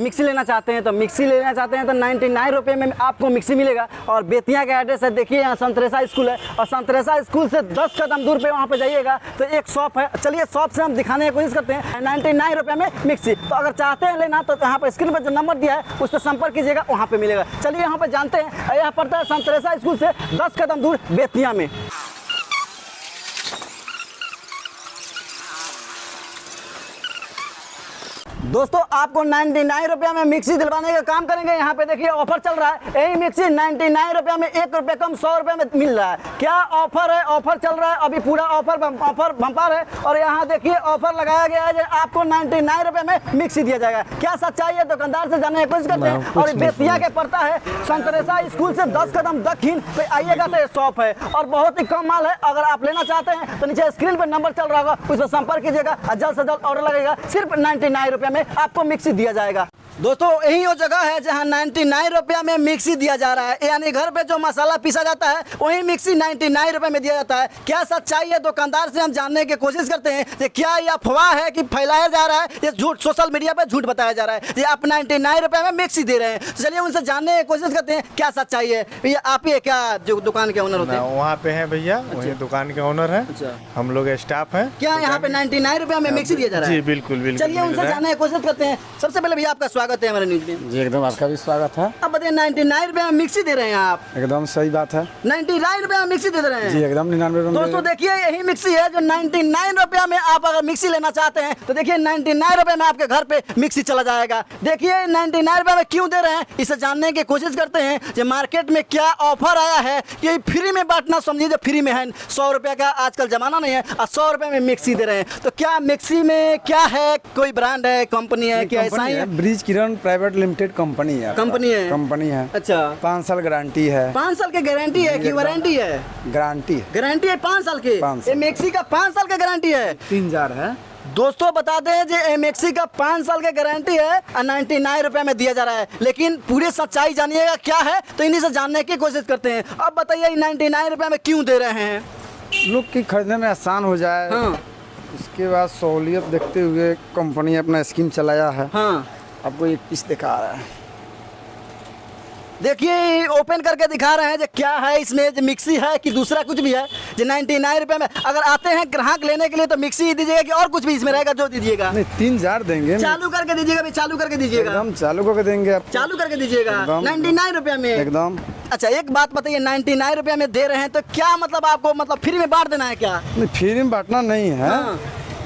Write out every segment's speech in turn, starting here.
Mixie लेना चाहते हैं तो 99 रुपये में आपको मिक्सी मिलेगा। और बेतिया का एड्रेस है, देखिए यहाँ संतरेसा स्कूल है और संतरेसा स्कूल से 10 कदम दूर पे वहाँ पे जाइएगा तो एक शॉप है। चलिए शॉप से हम दिखाने की कोशिश करते हैं। 99 रुपये में मिक्सी। तो अगर चाहते हैं लेना तो यहाँ पर स्क्रीन पर जो नंबर दिया है उस पर संपर्क कीजिएगा, वहाँ पे मिलेगा। चलिए यहाँ पर जानते हैं। यह पड़ता है संतरेसा स्कूल से 10 कदम दूर बेतिया में। दोस्तों आपको 99 रुपये में मिक्सी दिलवाने का काम करेंगे। यहाँ पे देखिए ऑफर चल रहा है। यही मिक्सी 99 रुपये में 1 रुपये कम 100 रुपये में मिल रहा है। क्या ऑफर है? ऑफर चल रहा है अभी पूरा ऑफर बम्पर है। और यहाँ देखिए ऑफर लगाया गया है जो आपको 99 रुपये में मिक्सी दिया जाएगा। क्या सच्चाई है? दुकानदार से जानने की कोशिश करते हैं। और बेतिया के पड़ता है संतरेसा स्कूल से 10 कदम दक्षिण पे आइएगा तो शॉप है और बहुत ही कम माल है। अगर आप लेना चाहते हैं तो नीचे स्क्रीन पर नंबर चल रहा होगा, उस पर संपर्क कीजिएगा और जल्द से जल्द ऑर्डर लगेगा। सिर्फ 99 रुपये में आपको मिक्सी दिया जाएगा। दोस्तों यही वो जगह है जहां 99 रुपये में मिक्सी दिया जा रहा है। यानी घर पे जो मसाला पीसा जाता है वही मिक्सी 99 रुपये में दिया जाता है। क्या सच्चाई है? दुकानदार से हम जानने की कोशिश करते हैं कि क्या यह अफवाह है कि फैलाया जा रहा है, ये झूठ सोशल मीडिया पे झूठ बताया जा रहा है कि आप 99 रुपये में मिक्सी दे रहे हैं। चलिए उनसे जानने की कोशिश करते हैं क्या सच्चाई है। भैया आप ही क्या जो दुकान के ओनर होते हैं? वहाँ पे हैं भैया, वही दुकान के ओनर है। हम लोग स्टाफ है। क्या यहाँ पे 99 रुपये में मिक्सी दिया जा रहा है? जी बिल्कुल बिल्कुल। चलिए उनसे जानने की कोशिश करते हैं। सबसे पहले भैया आपका स्वागत है हमारे न्यूज में। जी एकदम, आपका भी स्वागत है। अब बताइए 99 रुपये में मिक्सी दे रहे हैं आप? एकदम सही बात है। 99 रुपये में मिक्सी दे रहे हैं जी एकदम 99 रुपये। दोस्तों देखिए यही मिक्सी है जो 99 रुपये में आप अगर मिक्सी लेना चाहते हैं तो देखिए 99 रुपये में आपके घर पे मिक्सी चला जाएगा। देखिए 99 रुपये में क्यों दे रहे हैं इसे जानने की कोशिश करते हैं कि मार्केट में क्या ऑफर आया है। ये फ्री में बांटना समझिए, जो फ्री में है 100 रुपये का आजकल जमाना नहीं है और 100 रुपये में मिक्सी दे रहे हैं। तो क्या मिक्सी में क्या है? कोई ब्रांड है, कंपनी है, क्या ऐसा ही है? ब्रिज किरण प्राइवेट लिमिटेड कंपनी है। कंपनी है। अच्छा 5 साल गारंटी है। 5 साल की गारंटी है कि वारंटी है? गारंटी है 5 साल की। 5 साल। ये मिक्सी का 5 साल की गारंटी है। 3000 है। दोस्तों बता दें जो एमएक्सी का 5 साल की गारंटी है और 99 रुपये में दिया जा रहा है। लेकिन पूरी सच्चाई जानिएगा क्या है तो इन्हीं से जानने की कोशिश करते हैं। अब बताइए 99 रुपये में क्यों दे रहे हैं? लोग की खरीदने में आसान हो जाए। हाँ। उसके बाद सहूलियत देखते हुए कंपनी अपना स्कीम चलाया है। हाँ आपको एक पीस दिखा रहा है, देखिए ओपन करके दिखा रहे हैं जो क्या है इसमें, जो मिक्सी है कि दूसरा कुछ भी है। जो 99 रुपये में अगर आते हैं ग्राहक लेने के लिए तो मिक्सी ही दीजिएगा कि और कुछ भी इसमें रहेगा जो दीजिएगा? नहीं 3000 देंगे। चालू करके दीजिएगा भी, चालू करके दीजिएगा। एकदम चालू करके देंगे आप। चालू करके दीजिएगा 99 रुपये में एकदम। अच्छा एक बात बताइए 99 रुपये में दे रहे हैं तो क्या मतलब आपको मतलब फ्री में बांट देना है क्या? नहीं फ्री में बांटना नहीं है। हाँ।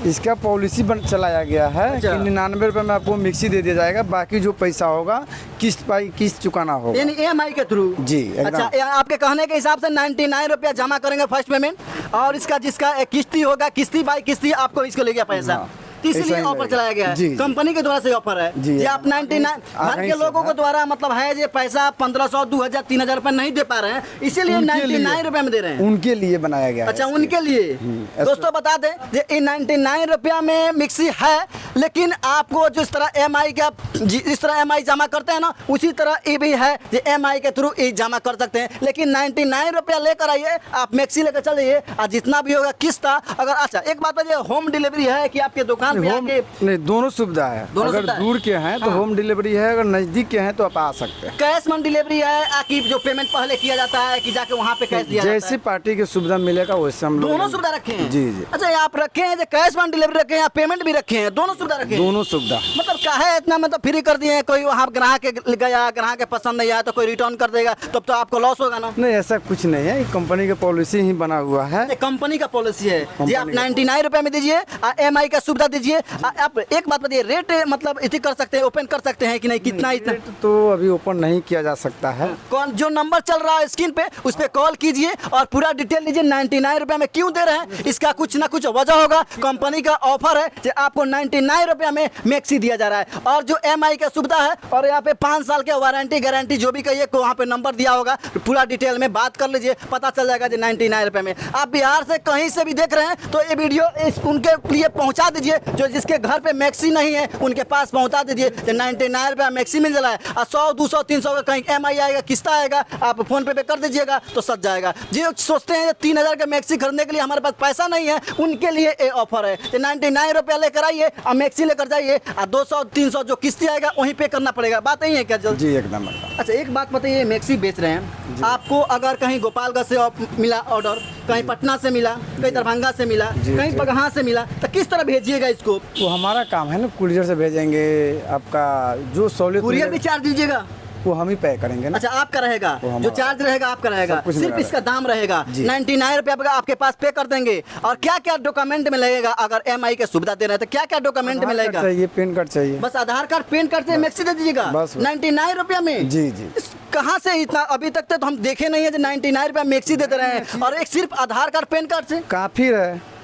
इसका पॉलिसी चलाया गया है कि 99 रुपये में आपको मिक्सी दे दिया जाएगा। बाकी जो पैसा होगा किस्त चुकाना होगा, यानी EMI के थ्रू। जी अच्छा आपके कहने के हिसाब से 99 रुपया जमा करेंगे फर्स्ट पेमेंट और इसका जिसका किस्ती होगा किस्ती बाई किस्ती आपको इसको ले गया पैसा। इसलिए ऑफर चलाया गया है कंपनी के द्वारा से ऑफर है जी। आप 99 घर के लोगों के द्वारा मतलब है जो पैसा 1500 2000 3000 रुपए नहीं दे पा रहे हैं, इसीलिए 99 रुपए में दे रहे हैं। उनके लिए बनाया गया। अच्छा उनके लिए। दोस्तों बता दें ये 99 रुपया में मिक्सी है, लेकिन आपको जिस तरह EMI का जिस तरह EMI जमा करते हैं ना उसी तरह ये भी है जो EMI के थ्रू जमा कर सकते हैं। लेकिन 99 रुपया लेकर आइए, आप मिक्सी लेकर चल जाइए और जितना भी होगा किस्त अगर। अच्छा एक बात है होम डिलीवरी है कि आपके दुकान नहीं दोनों सुविधा है। अगर दूर के हैं तो होम डिलीवरी है, अगर नजदीक के हैं तो आप आ सकते हैं। कैश ऑन डिलीवरी है कि जो पेमेंट पहले किया जाता है कि जाके वहाँ पे कैश दिया जाता है? जैसी पार्टी की सुविधा मिलेगा वैसे हम दोनों सुविधा रखे हैं। जी जी। अच्छा आप रखे हैं जो कैश ऑन डिलीवरी रखे हैं, पेमेंट भी रखे हैं, दोनों सुविधा रखे हैं? दोनों सुविधा। मतलब क्या है इतना मतलब फ्री कर दिए हैं? कोई वहाँ ग्राहक गया, ग्राहक के पसंद नहीं आया तो कोई रिटर्न कर देगा तब तो आपको लॉस होगा ना? नहीं ऐसा कुछ नहीं है, कंपनी का पॉलिसी ही बना हुआ है। कंपनी का पॉलिसी है जी। आप 99 रुपये में दीजिए, EMI का सुविधा दीजिए। आप एक बात बताइए रेट मतलब इतनी कर सकते हैं, ओपन कर सकते हैं कि नहीं? कितना इतना तो अभी ओपन नहीं किया जा सकता है। कौन जो नंबर चल रहा है स्क्रीन पे उस पे कॉल कीजिए और पूरा डिटेल लीजिए 99 रुपये में क्यों दे रहे हैं। इसका कुछ ना कुछ वजह होगा। कंपनी का ऑफर है कि आपको 99 रुपये में मिक्सी दिया जा रहा है और जो EMI का सुविधा है और यहाँ पे 5 साल के वारंटी गारंटी जो भी कहिए वहाँ पे नंबर दिया होगा, पूरा डिटेल में बात कर लीजिए, पता चल जाएगा जो 99 रुपये में। आप बिहार से कहीं से भी देख रहे हैं तो ये वीडियो उनके लिए पहुँचा दीजिए जो जिसके घर पे मैक्सी नहीं है उनके पास पहुंचा दीजिए। 99 रुपया मैक्सी मिल रहा है और 100 200 300 का कहीं EMI आएगा, किस्ता आएगा, आप फोन पे कर दीजिएगा तो सज जाएगा। जो सोचते हैं 3000 का मैक्सी खरीदने के लिए हमारे पास पैसा नहीं है, उनके लिए ये ऑफर है। 99 रुपया लेकर आइए और मैक्सी लेकर जाइए और 200 300 जो किस्ती आएगा वहीं पे करना पड़ेगा। बात नहीं है क्या जल्द? जी एकदम। अच्छा एक बात बताइए, मैक्सी बेच रहे हैं, आपको अगर कहीं गोपालगंज से मिला ऑर्डर, कहीं पटना से मिला, कहीं दरभंगा से मिला, कहीं बगहा से मिला, तो किस तरह भेजिएगा इसको? वो हमारा काम है ना, कुरियर से भेजेंगे। आपका जो सहूलियत कुरियर भी चार्ज दीजिएगा? वो हम ही पे करेंगे ना। अच्छा आपका रहेगा, जो चार्ज रहेगा आपका रहेगा, सिर्फ इसका दाम रहेगा 99 रुपया आपके पास पे कर देंगे। और क्या क्या डॉक्यूमेंट में लगेगा? अगर EMI की सुविधा दे रहे हैं तो क्या क्या डॉक्यूमेंट में लगेगा? चाहिए पैन कार्ड चाहिए, बस आधार कार्ड पैन कार्ड से मैक्सी दे दीजिएगा 99 रुपया में। जी जी। कहाँ से इतना? अभी तक तो हम देखे नहीं है जो 99 रुपया मैक्सी दे रहे हैं, और एक सिर्फ आधार कार्ड पैन कार्ड से काफी है।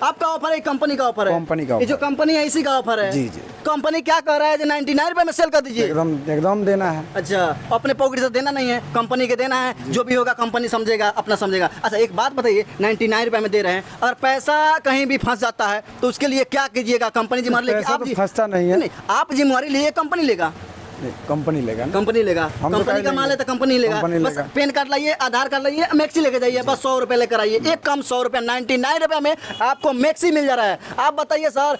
आपका ऑफर है, कंपनी का ऑफर है? कंपनी का ये जो कंपनी है इसी का ऑफर है? जी जी। कंपनी क्या कह रहा है जो 99 रुपये में सेल कर दीजिए? एकदम देना है। अच्छा अपने पॉकेट से देना नहीं है, कंपनी के देना है। जो भी होगा कंपनी समझेगा, अपना समझेगा। अच्छा एक बात बताइए, 99 रुपये में दे रहे हैं और पैसा कहीं भी फंस जाता है तो उसके लिए क्या कीजिएगा? कंपनी जिम्मेदारी लेगी? आप फंसता नहीं है, आप जिम्मेदारी लिए, कंपनी लेगा? कंपनी लेगा। कंपनी लेगा, कंपनी का माल है तो कंपनी लेगा। बस पैन कार्ड लाइए, आधार कार्ड लाइए, मैक्सी लेके जाइए, बस 100 रुपये लेकर आइए। एक कम 100 रुपये, 99 रुपये में आपको मैक्सी मिल जा रहा है। आप बताइए सर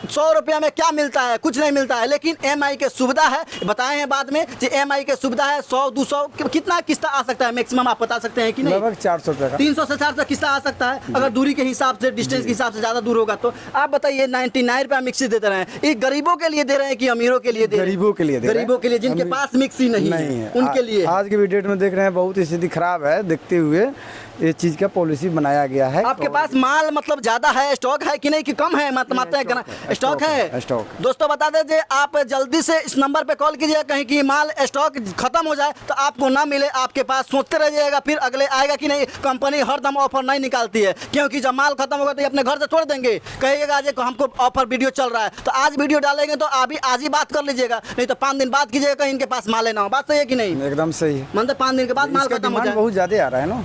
100 रुपया में क्या मिलता है? कुछ नहीं मिलता है, लेकिन EMI की सुविधा है। बताए हैं बाद में कि EMI की सुविधा है। 100 200 कितना किस्ता आ सकता है मैक्सिमम, आप बता सकते हैं कि नहीं? लगभग 400 रुपये, 300 से 400 किस्ता आ सकता है, अगर दूरी के हिसाब से, डिस्टेंस के हिसाब से ज़्यादा दूर होगा तो। आप बताइए 99 रुपया मिक्सी देते रहे हैं, ये गरीबों के लिए दे रहे हैं कि अमीरों के लिए दे रहे हैं? गरीबों के लिए, गरीबों के लिए जिनके पास मिक्सी नहीं है उनके लिए। आज की डेट में देख रहे हैं बहुत स्थिति खराब है, देखते हुए ये चीज का पॉलिसी बनाया गया है। आपके पास माल मतलब ज्यादा है, स्टॉक है कि नहीं, कि कम है? स्टॉक है। स्टॉक दोस्तों बता दें, आप जल्दी से इस नंबर पे कॉल कीजिए, कहीं की माल स्टॉक खत्म हो जाए तो आपको ना मिले, आपके पास सोचते रह जाइएगा फिर अगले आएगा कि नहीं। कंपनी हरदम ऑफर नहीं निकालती है, क्योंकि जब माल खत्म होगा तो ये अपने घर से छोड़ देंगे, कहिएगा आज हमको ऑफर वीडियो चल रहा है तो आज वीडियो डालेंगे तो अभी आज ही बात कर लीजिएगा, नहीं तो 5 दिन बाद कीजिएगा, कहीं इनके पास माल लेना हो। बात सही है कि नहीं? एकदम सही है। मतलब 5 दिन के बाद माल खत्म हो जाए, बहुत ज्यादा आ रहा है ना।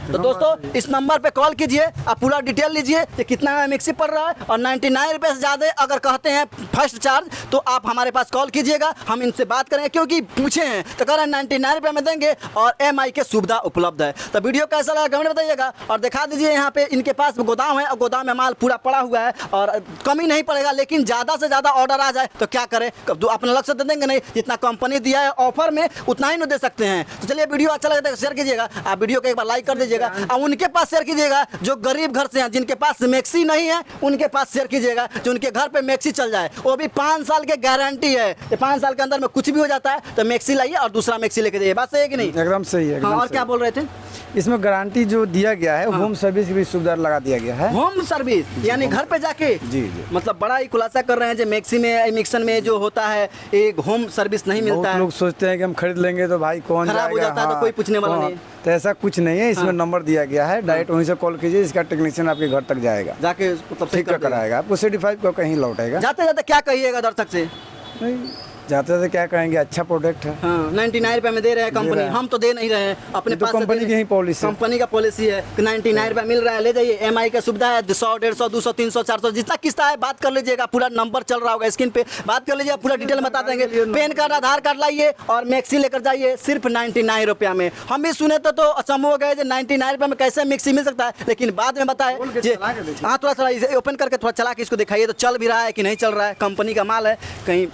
तो दोस्तों इस नंबर पे कॉल कीजिए, आप पूरा डिटेल लीजिए कि कितना मिक्सी पड़ रहा है। और 99 रुपये से ज़्यादा अगर कहते हैं फर्स्ट चार्ज तो आप हमारे पास कॉल कीजिएगा, हम इनसे बात करेंगे, क्योंकि पूछे हैं तो कह रहे हैं 99 रुपये में देंगे और EMI की सुविधा उपलब्ध है। तो वीडियो कैसा लगा कमेंट बताइएगा और दिखा दीजिए। यहाँ पे इनके पास गोदाम है और गोदाम में माल पूरा पड़ा हुआ है और कमी नहीं पड़ेगा, लेकिन ज़्यादा से ज़्यादा ऑर्डर आ जाए तो क्या करें? अपना लक्ष्य दे देंगे नहीं, जितना कंपनी दिया है ऑफर में उतना ही न दे सकते हैं। तो चलिए वीडियो अच्छा लगे तो शेयर कीजिएगा, आप वीडियो को एक बार लाइक कर दीजिएगा और उनके पास शेयर कीजिएगा जो गरीब घर से हैं, जिनके पास मैक्सी नहीं है उनके पास शेयर कीजिएगा, जो उनके घर पे मैक्सी चल जाए। वो भी 5 साल के गारंटी है, 5 साल के अंदर में कुछ भी हो जाता है तो मैक्सी लाइए और दूसरा मैक्सी लेके जाइए। बात सही है कि नहीं? एकदम सही है। हाँ, और क्या बोल रहे थे? इसमें गारंटी जो दिया गया है, होम सर्विस की भी सुविधा लगा दिया गया है। होम सर्विस यानी घर पे जाके? जी जी। मतलब बड़ा ही खुलासा कर रहे हैं जो मैक्सी में, मिक्सन में जो होता है एक होम सर्विस नहीं मिलता है। लोग सोचते हैं कि हम खरीद लेंगे तो भाई कौन खराब हो जाता है तो कोई पूछने वाला नहीं। तो ऐसा कुछ नहीं है, इसमें नंबर दिया गया है, डायरेक्ट वहीं से कॉल कीजिए, इसका टेक्नीशियन आपके घर तक जाएगा, जाके मतलब ठीक कराएगा, आपको सर्टिफाइड को कहीं लौटेगा। जाते जाते क्या कहिएगा दर्शक से? जाते जाते क्या कहेंगे, अच्छा प्रोडक्ट है। हाँ 99 रुपये में दे रहे हैं कंपनी, हम तो दे नहीं रहे हैं अपने पास। कंपनी की ही पॉलिसी, कंपनी का पॉलिसी है कि 99 रुपये मिल रहा है, ले जाइए। EMI का सुविधा है, 100 150 200 300 400 जितना किस्ता है बात कर लीजिएगा, पूरा नंबर चल रहा होगा स्क्रीन पे, बात कर लीजिए, पूरा डिटेल बता देंगे। पैन कार्ड आधार कार्ड लाइए और मैक्सी लेकर जाइए सिर्फ 99 रुपया में। हम भी सुने तो अचंभ हो गए 99 रुपये में कैसे मिक्सी मिल सकता है, लेकिन बाद में बताए। हाँ थोड़ा इसे ओपन करके थोड़ा चला के इसको दिखाइए तो चल भी रहा है कि नहीं चल रहा है, कंपनी का माल है कहीं।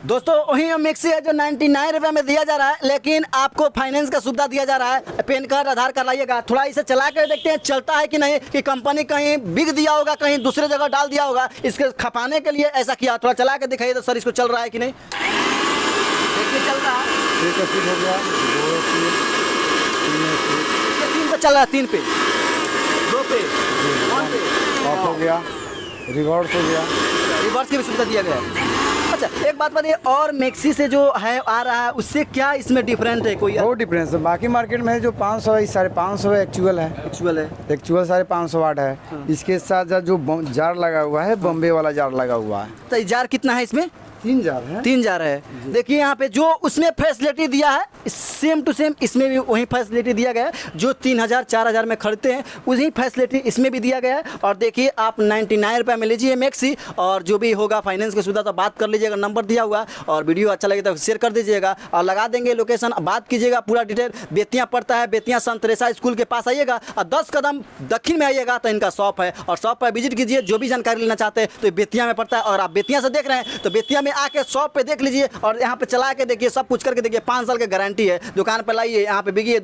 दोस्तों वही मिक्सी है जो 99 रुपये में दिया जा रहा है, लेकिन आपको फाइनेंस का सुविधा दिया जा रहा है। पैन कार्ड आधार कार्ड लाइएगा, थोड़ा इसे चला कर देखते हैं चलता है कि नहीं, कि कंपनी कहीं बिक दिया होगा, कहीं दूसरे जगह डाल दिया होगा, इसके खपाने के लिए ऐसा किया। थोड़ा चला के दिखाइए तो सर इसको चल रहा है कि नहीं, देखिए चल रहा है। 3 पे चल रहा है, 3 पे 2 पे 1 पे ऑफ हो गया, रिवर्स हो गया, रिवर्स की भी सुविधा दिया गया है। अच्छा एक बात बताइए, और मैक्सी से जो है आ रहा है उससे क्या इसमें डिफरेंट है? कोई बहुत डिफरेंस है। बाकी मार्केट में जो 500 है, 550 है, एक्चुअल है। एक्चुअल 550 वाट है। इसके साथ साथ जो जार लगा हुआ है, बॉम्बे वाला जार लगा हुआ है। तो जार कितना है इसमें? 3 जार है। 3 जार है। देखिए यहाँ पे जो उसने फैसिलिटी दिया है सेम टू सेम इसमें भी वही फैसिलिटी दिया गया है। जो 3000 4000 में खरीदते हैं उसी फैसिलिटी इसमें भी दिया गया है। और देखिए आप 99 रुपये में लीजिए मैक्सी, और जो भी होगा फाइनेंस की सुविधा तो बात कर लीजिएगा, नंबर दिया हुआ। और वीडियो अच्छा लगे तो शेयर कर दीजिएगा और लगा देंगे लोकेशन, बात कीजिएगा पूरा डिटेल। बेतिया पड़ता है, बेतिया संत तेरेसा स्कूल के पास आइएगा और 10 कदम दक्षिण में आइएगा तो इनका शॉप है, और शॉप पर विजिट कीजिए। जो भी जानकारी लेना चाहते हैं तो बेतिया में पड़ता है, और आप बेतिया से देख रहे हैं तो बेतिया में आके शॉप पे देख लीजिए और यहाँ पे चला के देखिए, सब कुछ करके देखिए। 5 साल की गारंटी है। दुकान पे लाइए, यहाँ पे बिगिए।